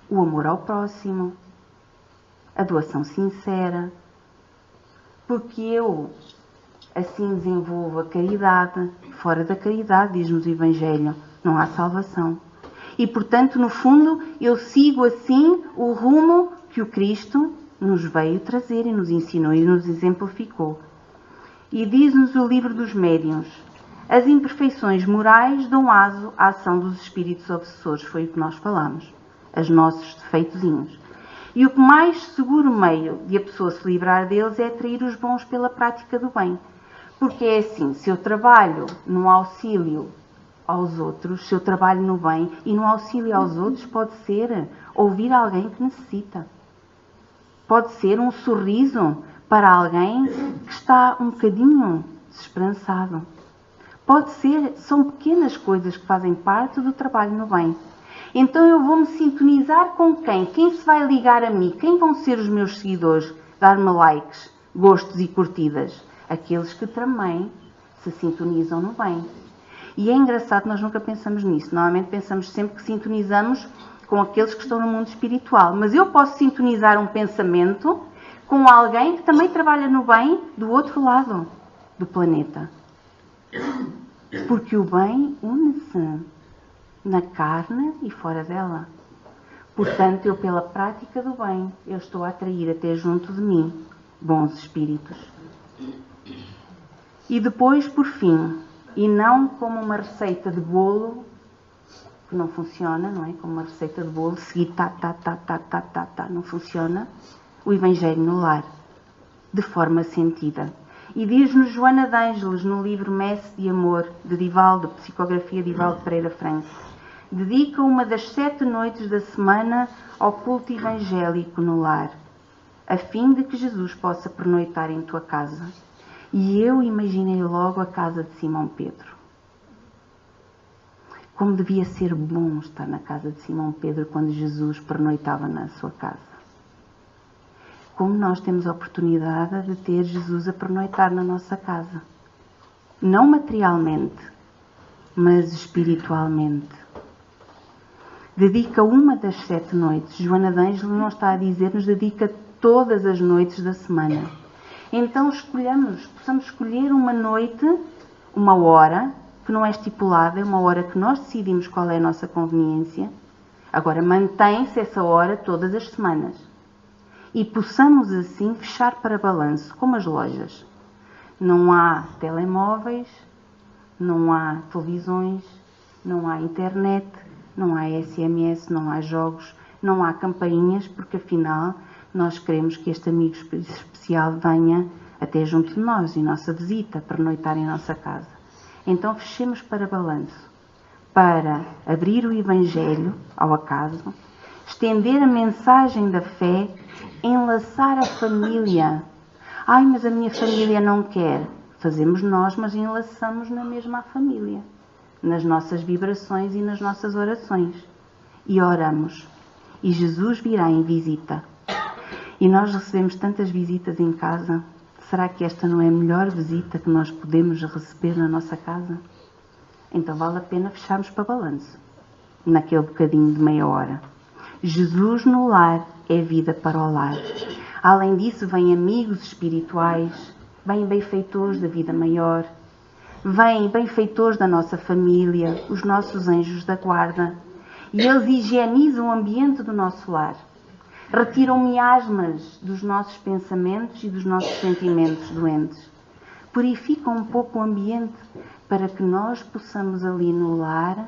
o amor ao próximo, a doação sincera, porque eu assim desenvolvo a caridade. Fora da caridade, diz-nos o Evangelho, não há salvação. E, portanto, no fundo, eu sigo assim o rumo que o Cristo nos veio trazer e nos ensinou e nos exemplificou. E diz-nos o livro dos Médiuns: as imperfeições morais dão aso à ação dos espíritos obsessores, foi o que nós falamos, os nossos defeitozinhos. E o que mais seguro meio de a pessoa se livrar deles é atrair os bons pela prática do bem. Porque é assim, se eu trabalho no auxílio aos outros, se eu trabalho no bem e no auxílio aos outros, pode ser ouvir alguém que necessita. Pode ser um sorriso para alguém que está um bocadinho desesperançado. Pode ser, são pequenas coisas que fazem parte do trabalho no bem. Então eu vou-me sintonizar com quem? Quem se vai ligar a mim? Quem vão ser os meus seguidores? Dar-me likes, gostos e curtidas? Aqueles que também se sintonizam no bem. E é engraçado, nós nunca pensamos nisso. Normalmente pensamos sempre que sintonizamos com aqueles que estão no mundo espiritual. Mas eu posso sintonizar um pensamento com alguém que também trabalha no bem do outro lado do planeta. Porque o bem une-se na carne e fora dela. Portanto, eu pela prática do bem, eu estou a atrair até junto de mim bons espíritos. E depois, por fim, e não como uma receita de bolo, que não funciona, não é? Como uma receita de bolo, seguir não funciona, o Evangelho no lar, de forma sentida. E diz-nos Joana de Ângeles, no livro Messe de Amor, de Divaldo, psicografia de Divaldo Pereira Franco, dedica uma das 7 noites da semana ao culto evangélico no lar, a fim de que Jesus possa pernoitar em tua casa. E eu imaginei logo a casa de Simão Pedro. Como devia ser bom estar na casa de Simão Pedro quando Jesus pernoitava na sua casa. Como nós temos a oportunidade de ter Jesus a pernoitar na nossa casa. Não materialmente, mas espiritualmente. Dedica uma das 7 noites. Joana de Ângeles não está a dizer-nos dedica todas as noites da semana. Então possamos escolher uma noite, uma hora, que não é estipulada, é uma hora que nós decidimos qual é a nossa conveniência. Agora, mantém-se essa hora todas as semanas. E possamos assim fechar para balanço, como as lojas. Não há telemóveis, não há televisões, não há internet, não há SMS, não há jogos, não há campainhas, porque afinal nós queremos que este amigo especial venha até junto de nós, em nossa visita, pernoitar em nossa casa. Então fechemos para balanço, para abrir o Evangelho ao acaso, estender a mensagem da fé, enlaçar a família. Ai, mas a minha família não quer. Fazemos nós, mas enlaçamos na mesma família, nas nossas vibrações e nas nossas orações. E oramos. E Jesus virá em visita. E nós recebemos tantas visitas em casa. Será que esta não é a melhor visita que nós podemos receber na nossa casa? Então vale a pena fecharmos para balanço, naquele bocadinho de meia hora. Jesus no lar é vida para o lar. Além disso, vêm amigos espirituais, vêm benfeitores da vida maior, vêm benfeitores da nossa família, os nossos anjos da guarda, e eles higienizam o ambiente do nosso lar. Retiram miasmas dos nossos pensamentos e dos nossos sentimentos doentes. Purificam um pouco o ambiente para que nós possamos ali no lar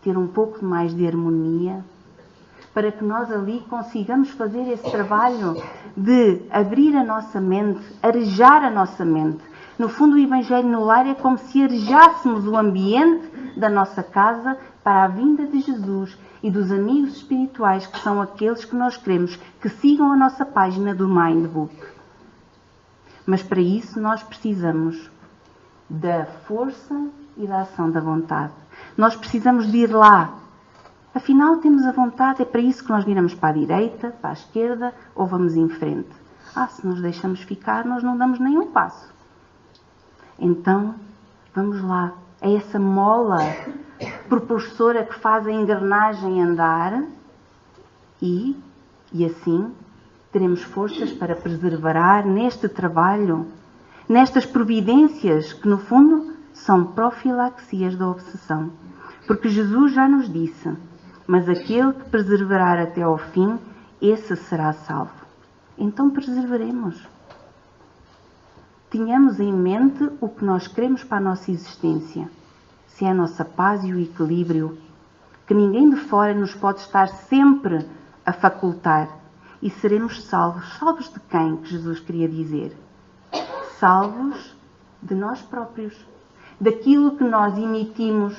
ter um pouco mais de harmonia, para que nós ali consigamos fazer esse trabalho de abrir a nossa mente, arejar a nossa mente. No fundo, o Evangelho no lar é como se arejássemos o ambiente da nossa casa para a vinda de Jesus e dos amigos espirituais, que são aqueles que nós queremos que sigam a nossa página do Mindbook. Mas para isso nós precisamos da força e da ação da vontade. Nós precisamos de ir lá. Afinal, temos a vontade, é para isso que nós viramos para a direita, para a esquerda, ou vamos em frente. Se nos deixamos ficar, nós não damos nenhum passo. Então, vamos lá. É essa mola propulsora que faz a engrenagem andar e assim teremos forças para perseverar neste trabalho, nestas providências que, no fundo, são profilaxias da obsessão. Porque Jesus já nos disse: mas aquele que perseverar até ao fim, esse será salvo. Então perseveremos. Tenhamos em mente o que nós queremos para a nossa existência. Se é a nossa paz e o equilíbrio, que ninguém de fora nos pode estar sempre a facultar. E seremos salvos. Salvos de quem, que Jesus queria dizer? Salvos de nós próprios. Daquilo que nós emitimos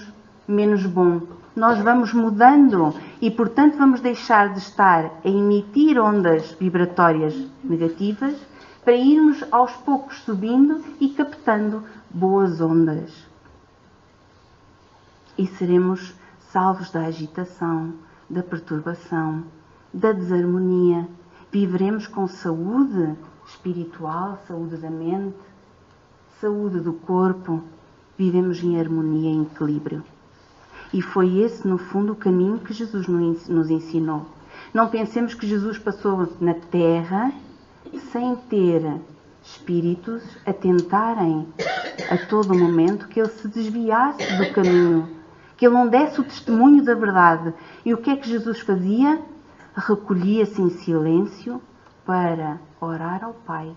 menos bom. Nós vamos mudando e, portanto, vamos deixar de estar a emitir ondas vibratórias negativas para irmos aos poucos subindo e captando boas ondas. E seremos salvos da agitação, da perturbação, da desarmonia. Viveremos com saúde espiritual, saúde da mente, saúde do corpo. Vivemos em harmonia e em equilíbrio. E foi esse, no fundo, o caminho que Jesus nos ensinou. Não pensemos que Jesus passou na Terra sem ter espíritos a tentarem a todo momento que ele se desviasse do caminho, que ele não desse o testemunho da verdade. E o que é que Jesus fazia? Recolhia-se em silêncio para orar ao Pai,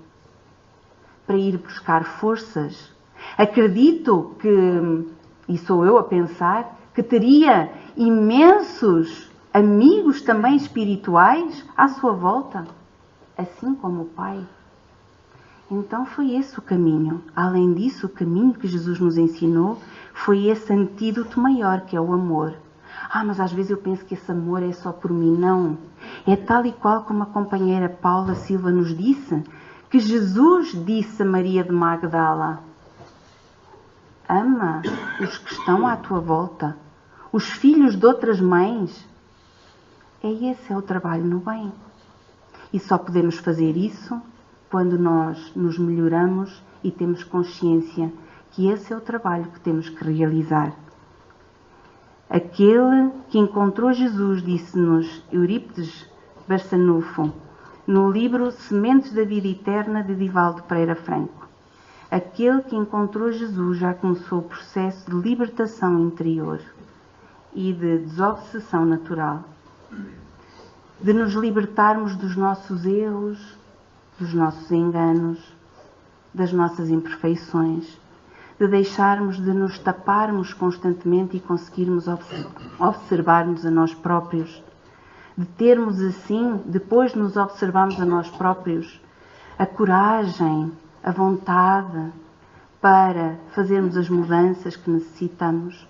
para ir buscar forças. Acredito que, e sou eu a pensar, que teria imensos amigos também espirituais à sua volta, assim como o Pai. Então foi esse o caminho. Além disso, o caminho que Jesus nos ensinou foi esse antídoto maior, que é o amor. Mas às vezes eu penso que esse amor é só por mim. Não. É tal e qual como a companheira Paula Silva nos disse, que Jesus disse a Maria de Magdala: ama os que estão à tua volta, os filhos de outras mães. Esse é o trabalho no bem. E só podemos fazer isso quando nós nos melhoramos e temos consciência que esse é o trabalho que temos que realizar. Aquele que encontrou Jesus, disse-nos Eurípides Barçanufo, no livro Sementes da Vida Eterna, de Divaldo Pereira Franco. Aquele que encontrou Jesus já começou o processo de libertação interior e de desobsessão natural. De nos libertarmos dos nossos erros, dos nossos enganos, das nossas imperfeições, de deixarmos de nos taparmos constantemente e conseguirmos observar-nos a nós próprios, de termos assim, depois de nos observarmos a nós próprios, a coragem, a vontade para fazermos as mudanças que necessitamos,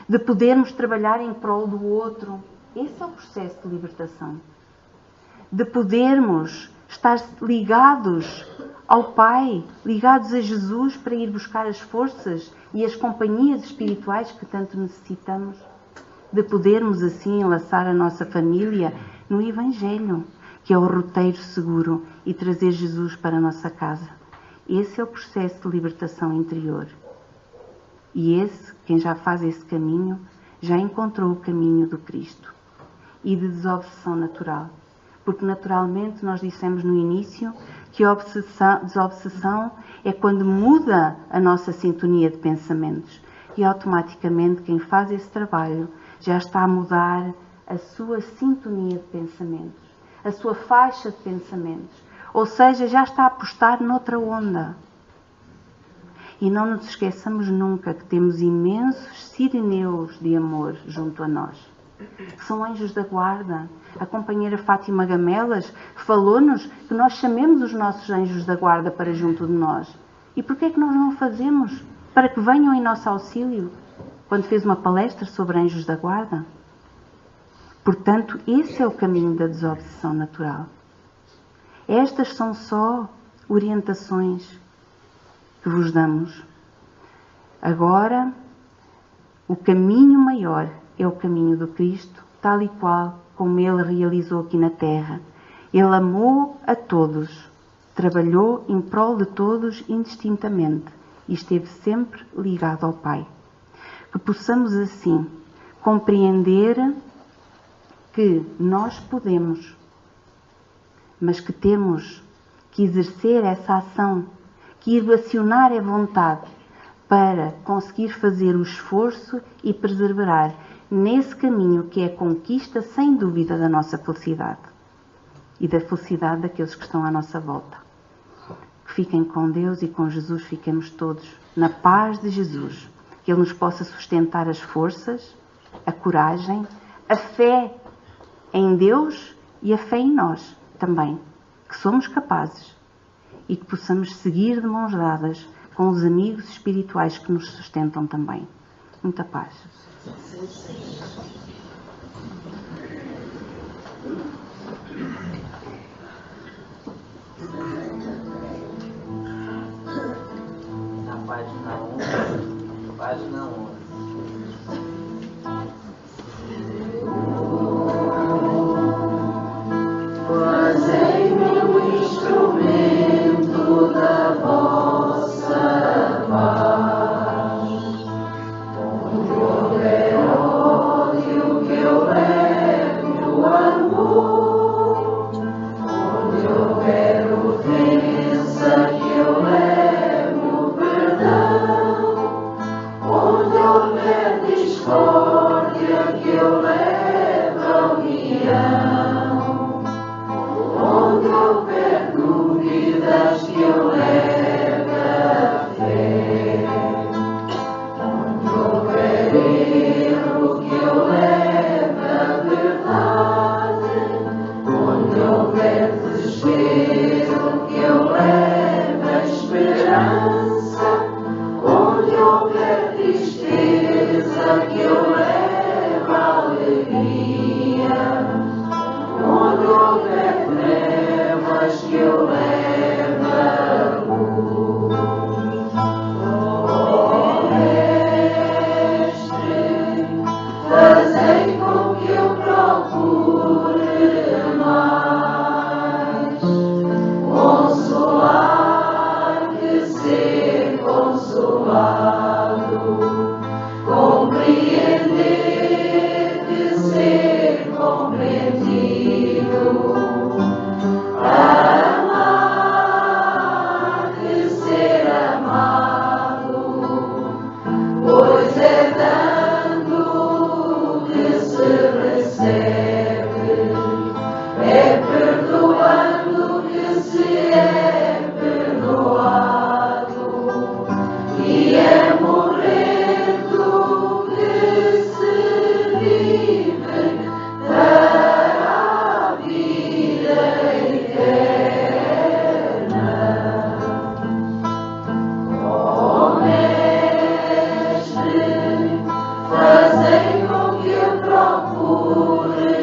de podermos trabalhar em prol do outro. Esse é o processo de libertação. De podermos estar ligados ao Pai, ligados a Jesus para ir buscar as forças e as companhias espirituais que tanto necessitamos. De podermos assim enlaçar a nossa família no Evangelho, que é o roteiro seguro, e trazer Jesus para a nossa casa. Esse é o processo de libertação interior. E quem já faz esse caminho, já encontrou o caminho do Cristo e de desobsessão natural. Porque naturalmente nós dissemos no início que a desobsessão é quando muda a nossa sintonia de pensamentos. E automaticamente quem faz esse trabalho já está a mudar a sua sintonia de pensamentos, a sua faixa de pensamentos. Ou seja, já está a apostar noutra onda. E não nos esqueçamos nunca que temos imensos sirineus de amor junto a nós, que são anjos da guarda. A companheira Fátima Gamelas falou-nos que nós chamemos os nossos anjos da guarda para junto de nós. E porquê é que nós não o fazemos? Para que venham em nosso auxílio, quando fez uma palestra sobre anjos da guarda. Portanto, esse é o caminho da desobsessão natural. Estas são só orientações que vos damos. Agora, o caminho maior é o caminho do Cristo, tal e qual como Ele realizou aqui na Terra. Ele amou a todos, trabalhou em prol de todos indistintamente e esteve sempre ligado ao Pai. Que possamos assim compreender que nós podemos, mas que temos que exercer essa ação, que equacionar a vontade para conseguir fazer o esforço e perseverar nesse caminho que é a conquista, sem dúvida, da nossa felicidade e da felicidade daqueles que estão à nossa volta. Que fiquem com Deus e com Jesus, fiquemos todos na paz de Jesus, que Ele nos possa sustentar as forças, a coragem, a fé em Deus e a fé em nós também, que somos capazes, e que possamos seguir de mãos dadas com os amigos espirituais que nos sustentam também. Muita paz. Na página 11, página 11. Fazei-me um instrumento da vossa paz. Onde houver ódio, que eu leve o amor. Onde houver ofensa, que eu leve o perdão. Onde houver discórdia, que eu leve a união. Onde houver dúvidas, que eu leve a fé. Onde houver erro, que eu leve a verdade. Onde houver desespero, que eu leve a esperança. Onde houver tristeza, que eu leve a alegria. Onde houver trevas, que eu leve a luz. Ó Mestre, fazei com que eu procure mais consolar que ser consolado, compreender que ser compreendido, amar que ser amado, pois é dando que se recebe, é perdoando que se é perdoado, e é morrendo que se vive para a vida eterna. Ó Mestre, fazei com que eu procure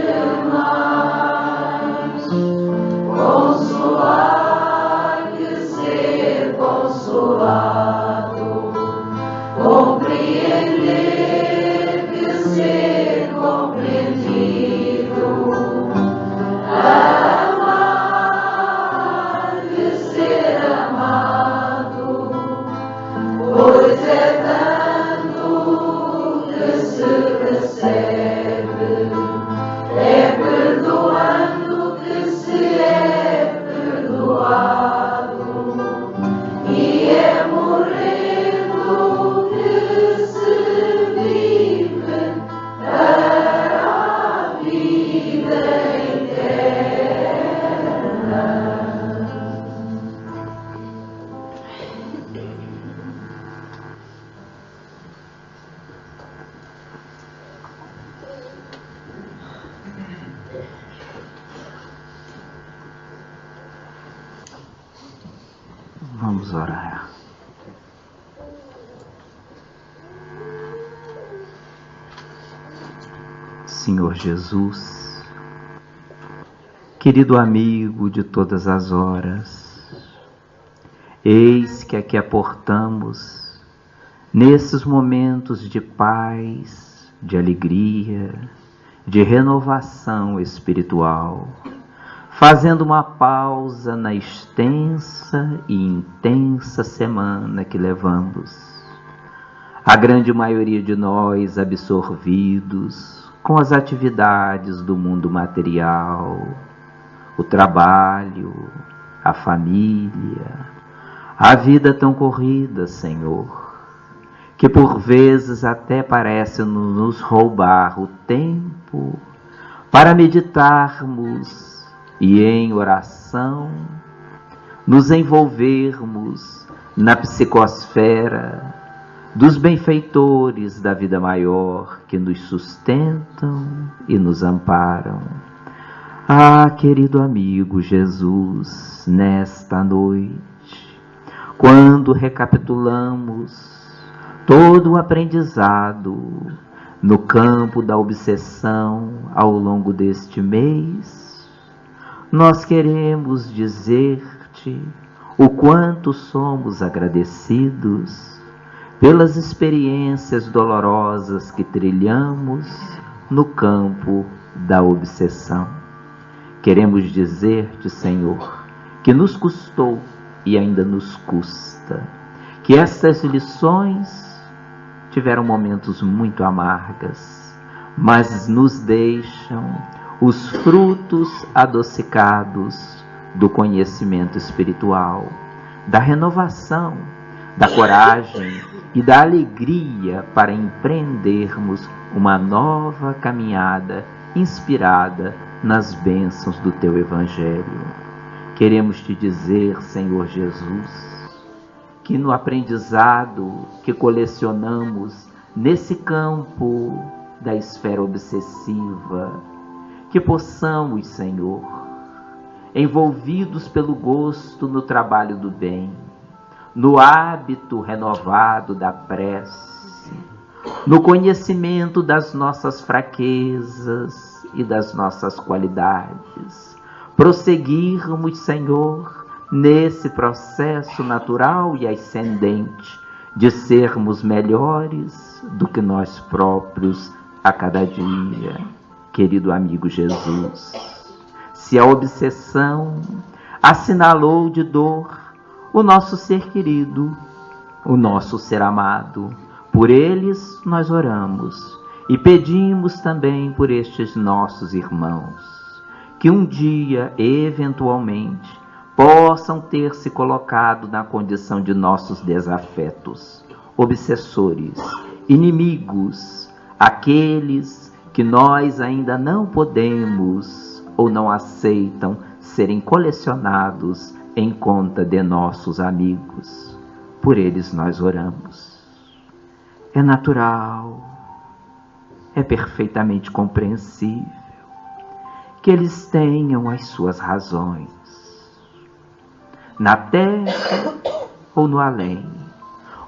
mais consolar que ser consolado, compreender que ser compreendido, amar que ser amado, pois é dando que se recebe, é perdoando que se é perdoado, e é morrendo que se vive para a vida eterna. Vamos orar. Senhor Jesus, querido amigo de todas as horas, eis que aqui aportamos nesses momentos de paz, de alegria, de renovação espiritual, fazendo uma pausa na extensa e intensa semana que levamos. A grande maioria de nós absorvidos com as atividades do mundo material, o trabalho, a família, a vida tão corrida, Senhor, que por vezes até parece nos roubar o tempo para meditarmos e em oração nos envolvermos na psicosfera dos benfeitores da vida maior que nos sustentam e nos amparam. Ah, querido amigo Jesus, nesta noite, quando recapitulamos todo o aprendizado no campo da obsessão ao longo deste mês, nós queremos dizer-te o quanto somos agradecidos pelas experiências dolorosas que trilhamos no campo da obsessão. Queremos dizer-te, Senhor, que nos custou e ainda nos custa, que estas lições tiveram momentos muito amargas, mas nos deixam os frutos adocicados do conhecimento espiritual, da renovação, da coragem e da alegria para empreendermos uma nova caminhada inspirada nas bênçãos do Teu Evangelho. Queremos te dizer, Senhor Jesus, que no aprendizado que colecionamos nesse campo da esfera obsessiva, que possamos, Senhor, envolvidos pelo gosto no trabalho do bem, no hábito renovado da prece, no conhecimento das nossas fraquezas e das nossas qualidades, prosseguirmos, Senhor, nesse processo natural e ascendente de sermos melhores do que nós próprios a cada dia. Querido amigo Jesus, se a obsessão assinalou de dor o nosso ser querido, o nosso ser amado, por eles nós oramos e pedimos também por estes nossos irmãos, que um dia, eventualmente, possam ter se colocado na condição de nossos desafetos, obsessores, inimigos, aqueles que nós ainda não podemos ou não aceitam serem colecionados em conta de nossos amigos. Por eles nós oramos. É natural, é perfeitamente compreensível que eles tenham as suas razões, na terra ou no além,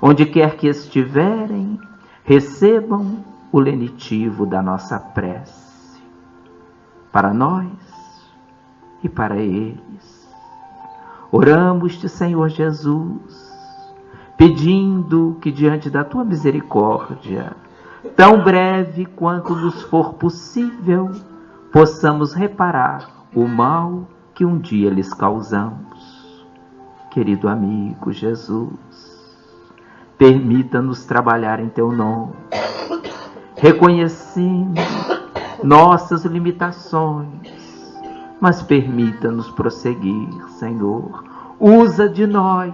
onde quer que estiverem, recebam o lenitivo da nossa prece, para nós e para eles. Oramos-te, Senhor Jesus, pedindo que diante da tua misericórdia, tão breve quanto nos for possível, possamos reparar o mal que um dia lhes causamos. Querido amigo Jesus, permita-nos trabalhar em teu nome, reconhecendo nossas limitações, mas permita-nos prosseguir, Senhor. Usa de nós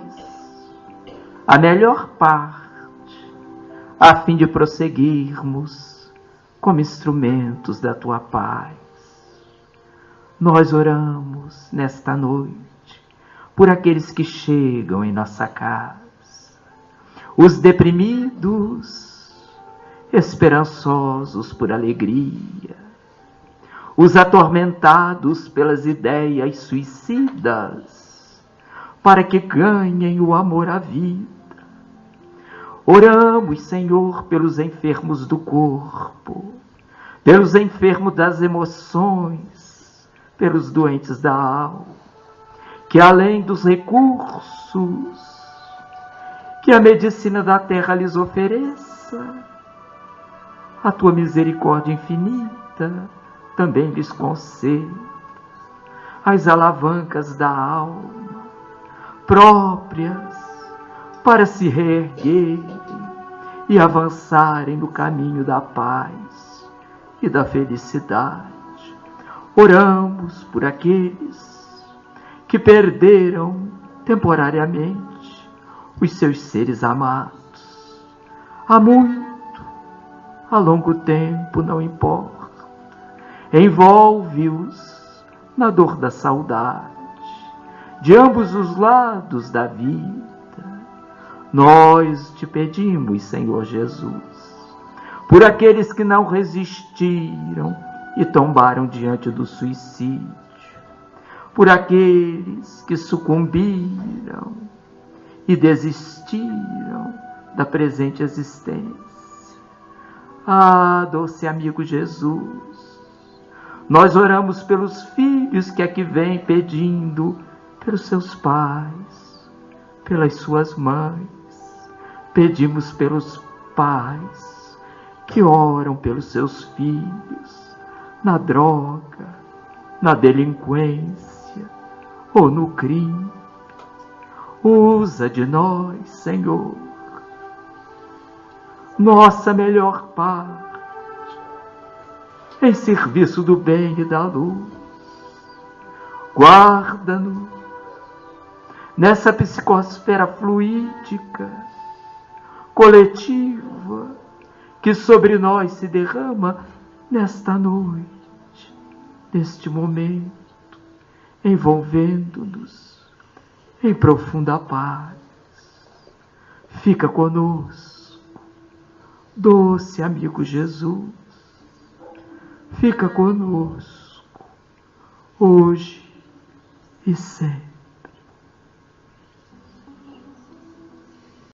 a melhor parte, a fim de prosseguirmos como instrumentos da tua paz. Nós oramos nesta noite por aqueles que chegam em nossa casa, os deprimidos, esperançosos por alegria, os atormentados pelas ideias suicidas, para que ganhem o amor à vida. Oramos, Senhor, pelos enfermos do corpo, pelos enfermos das emoções, pelos doentes da alma, que além dos recursos que a medicina da terra lhes ofereça, a tua misericórdia infinita também lhes conceda as alavancas da alma, próprias para se reerguerem e avançarem no caminho da paz e da felicidade. Oramos por aqueles que perderam temporariamente os seus seres amados. Há muito, há longo tempo, não importa. Envolve-os na dor da saudade, de ambos os lados da vida. Nós te pedimos, Senhor Jesus, por aqueles que não resistiram e tombaram diante do suicídio, por aqueles que sucumbiram e desistiram da presente existência. Ah, doce amigo Jesus, nós oramos pelos filhos que aqui vêm pedindo pelos seus pais, pelas suas mães. Pedimos pelos pais que oram pelos seus filhos na droga, na delinquência ou no crime. Usa de nós, Senhor, nossa melhor parte em serviço do bem e da luz. Guarda-nos nessa psicosfera fluídica, coletiva, que sobre nós se derrama nesta noite, neste momento, envolvendo-nos em profunda paz. Fica conosco, doce amigo Jesus, fica conosco, hoje e sempre.